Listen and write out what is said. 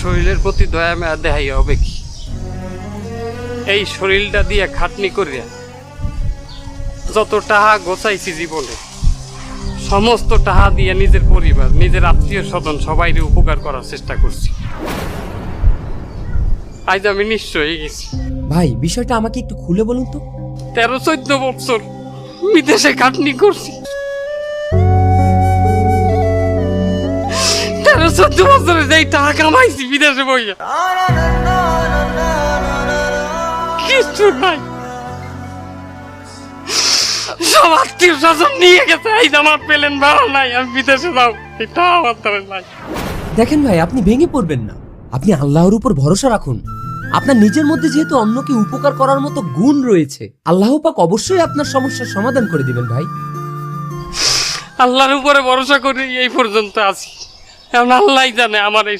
শরীরের প্রতি দয়া মায়া দেখাই হবে কি? এই শরীরটা দিয়ে খাটনি করিয়া যত টাকা গোছাইছি জীবনে, সমস্ত টাকা দিয়ে নিজের পরিবার, নিজের আত্মীয় স্বজন সবাইকে উপকার করার চেষ্টা করছি। আজ আমি নিঃস্ব হয়ে গেছি। ভাই, বিষয়টা আমাকে একটু খুলে বলুন তো। 13-14 বছর বিদেশে খাটনি করছি। 13-14 বছরে যেই টাকা কামাইছি বিদেশে বইয়া, কিছু নাই। সব আত্মীয় স্বজন নিয়ে গেছে। এই আমার পেলেন ভাড়া নাই, আমি বিদেশে যাও, এটা আমার দ্বারা নাই। দেখেন ভাই, আপনি ভেঙে পড়বেন না। আপনি আল্লাহর উপর ভরসা রাখুন। আপনার নিজের মধ্যে যেহেতু অন্যকে উপকার করার মতো গুণ রয়েছে, আল্লাহ পাক অবশ্যই আপনার সমস্যার সমাধান করে দিবেন ভাই। আল্লাহর উপরে ভরসা করে এই পর্যন্ত আছি। এখন আল্লাহই জানে আমার এই